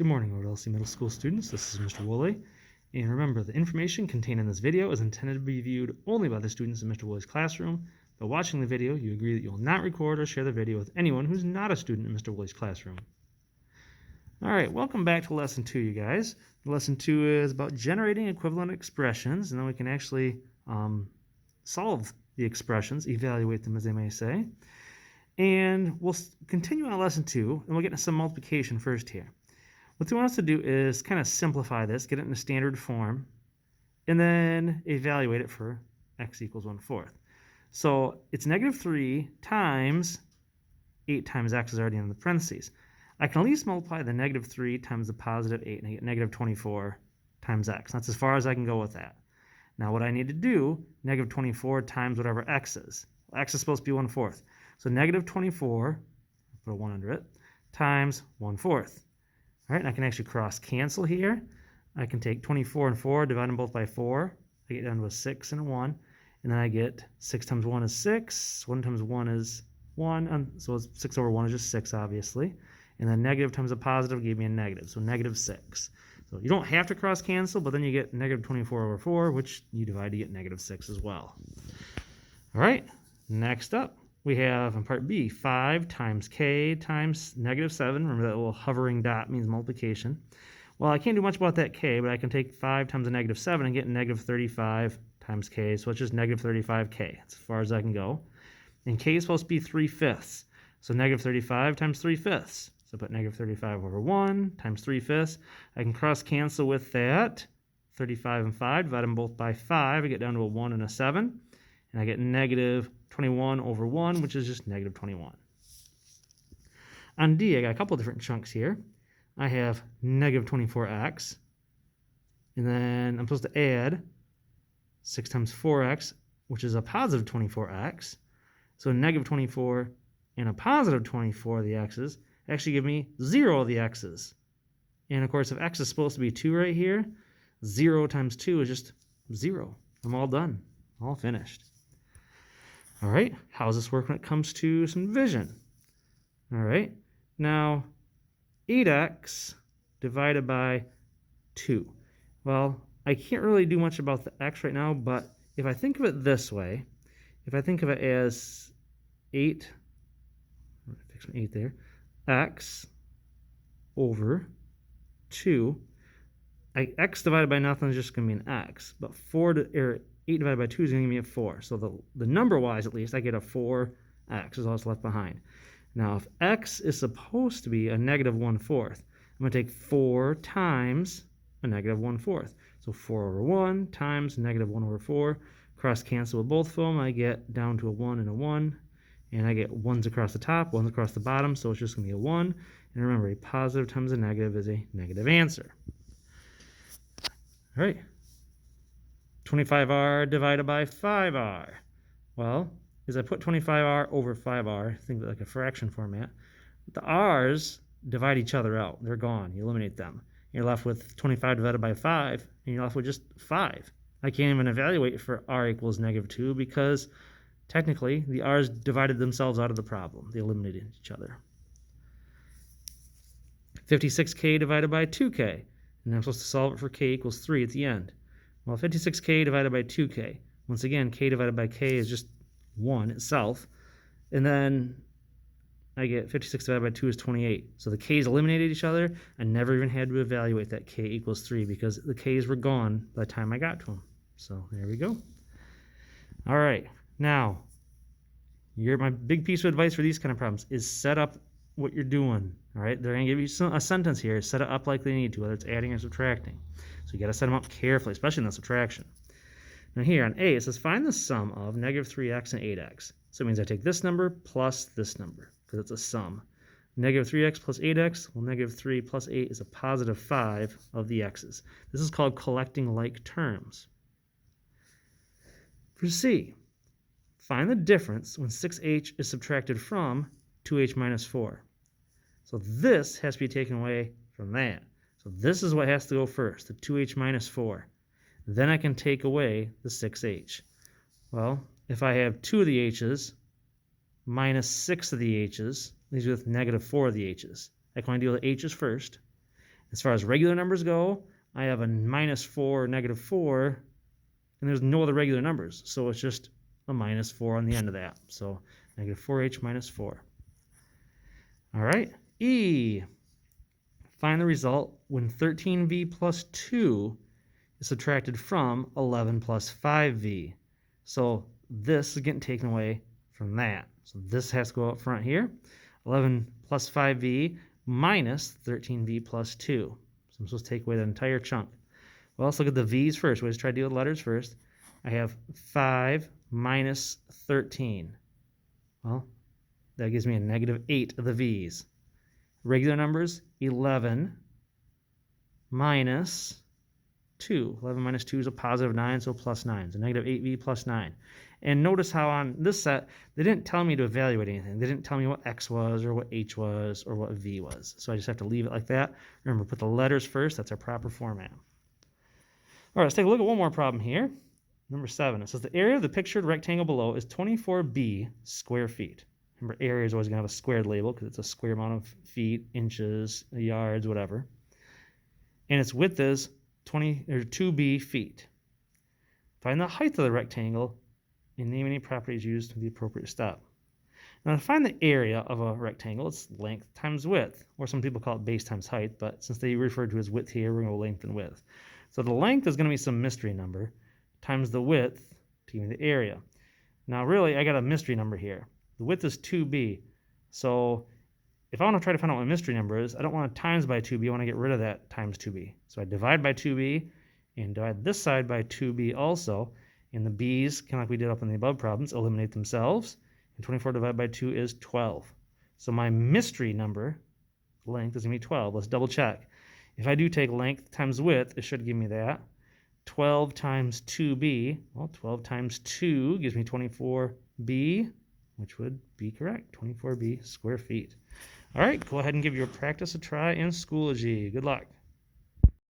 Good morning, OLC Middle School students. This is Mr. Woolley. And remember, the information contained in this video is intended to be viewed only by the students in Mr. Woolley's classroom. By watching the video, you agree that you will not record or share the video with anyone who's not a student in Mr. Woolley's classroom. All right, welcome back to Lesson 2, you guys. Lesson 2 is about generating equivalent expressions, and then we can actually solve the expressions, evaluate them, as they may say. And we'll continue on Lesson 2, and we'll get into some multiplication first here. What they want us to do is kind of simplify this, get it in a standard form, and then evaluate it for x equals 1/4. So it's -3 times 8 times x is already in the parentheses. I can at least multiply the -3 times the +8, and I get -24 times x. That's as far as I can go with that. Now what I need to do, -24 times whatever x is. Well, x is supposed to be 1/4. So -24, put a 1 under it, times 1/4. All right, and I can actually cross cancel here. I can take 24 and 4, divide them both by 4. I get down to a 6 and a 1. And then I get 6 times 1 is 6. 1 times 1 is 1. So 6 over 1 is just 6, obviously. And then negative times a positive gave me a negative, so -6. So you don't have to cross cancel, but then you get -24 over 4, which you divide to get -6 as well. All right, next up. We have in part B, 5 times k times -7. Remember that little hovering dot means multiplication. Well, I can't do much about that k, but I can take 5 times a -7 and get -35 times k. So it's just -35k. That's as far as I can go. And k is supposed to be 3/5. So -35 times 3/5. So put -35 over 1 times 3/5. I can cross cancel with that. 35 and 5, divide them both by 5. I get down to a 1 and a 7. And I get -21 over 1, which is just -21. On D, I got a couple different chunks here. I have -24x. And then I'm supposed to add 6 times 4x, which is a +24x. So -24 and a +24 of the x's actually give me 0 of the x's. And of course, if x is supposed to be 2 right here, 0 times 2 is just 0. I'm all done. All finished. All right, how does this work when it comes to some division? All right, now 8x divided by 2. Well, I can't really do much about the x right now, but if I think of it this way, if I think of it as 8, I'm going to fix my 8 there, x over 2, x divided by nothing is just going to be an x, but 8 divided by 2 is going to give me a 4. So the number-wise, at least, I get a 4x is all that's left behind. Now, if x is supposed to be a -1/4, I'm going to take 4 times a -1/4. So 4 over 1 times -1 over 4. Cross cancel with both of them. I get down to a 1 and a 1. And I get 1s across the top, 1s across the bottom. So it's just going to be a 1. And remember, a positive times a negative is a negative answer. All right. 25r divided by 5r. Well, as I put 25r over 5r, think of it like a fraction format, the r's divide each other out. They're gone. You eliminate them. You're left with 25 divided by 5, and you're left with just 5. I can't even evaluate for r equals -2 because technically the r's divided themselves out of the problem. They eliminated each other. 56k divided by 2k. And I'm supposed to solve it for k equals 3 at the end. Well, 56k divided by 2k. Once again, k divided by k is just 1 itself. And then I get 56 divided by 2 is 28. So the k's eliminated each other. I never even had to evaluate that k equals 3 because the k's were gone by the time I got to them. So there we go. All right. Now, my big piece of advice for these kind of problems is set up what you're doing. All right, they're going to give you a sentence here. Set it up like they need to, whether it's adding or subtracting. So you got to set them up carefully, especially in the subtraction. Now here on A, it says find the sum of -3x and 8x. So it means I take this number plus this number because it's a sum. -3x plus 8x, well, -3 plus 8 is a +5 of the x's. This is called collecting like terms. For C, find the difference when 6h is subtracted from 2h minus 4. So this has to be taken away from that. So this is what has to go first, the 2h minus 4. Then I can take away the 6h. Well, if I have 2 of the h's minus 6 of the h's, leaves me with -4 of the h's. I can only deal with h's first. As far as regular numbers go, I have a -4, -4, and there's no other regular numbers. So it's just a -4 on the end of that. So -4h minus 4. All right, E. Find the result when 13v plus 2 is subtracted from 11 plus 5v. So this is getting taken away from that. So this has to go up front here. 11 plus 5v minus 13v plus 2. So I'm supposed to take away the entire chunk. Well, let's look at the v's first. We'll just try to deal with letters first. I have 5 minus 13. Well, that gives me a -8 of the v's. Regular numbers, 11 minus 2. 11 minus 2 is a +9, so plus 9. So -8v plus 9. And notice how on this set, they didn't tell me to evaluate anything. They didn't tell me what x was or what h was or what v was. So I just have to leave it like that. Remember, put the letters first. That's our proper format. All right, let's take a look at one more problem here. Number 7. It says the area of the pictured rectangle below is 24b square feet. Remember, area is always going to have a squared label because it's a square amount of feet, inches, yards, whatever. And its width is 2b feet. Find the height of the rectangle and name any properties used with the appropriate step. Now, to find the area of a rectangle, it's length times width, or some people call it base times height, but since they refer to as width here, we're going to go length and width. So the length is going to be some mystery number times the width to give me the area. Now, really, I got a mystery number here. The width is 2b. So if I want to try to find out what my mystery number is, I don't want to times by 2b. I want to get rid of that times 2b. So I divide by 2b and divide this side by 2b also. And the b's, kind of like we did up in the above problems, eliminate themselves. And 24 divided by 2 is 12. So my mystery number, length, is going to be 12. Let's double check. If I do take length times width, it should give me that. 12 times 2b, well, 12 times 2 gives me 24b, which would be correct, 24b square feet. All right, go ahead and give your practice a try in Schoology. Good luck.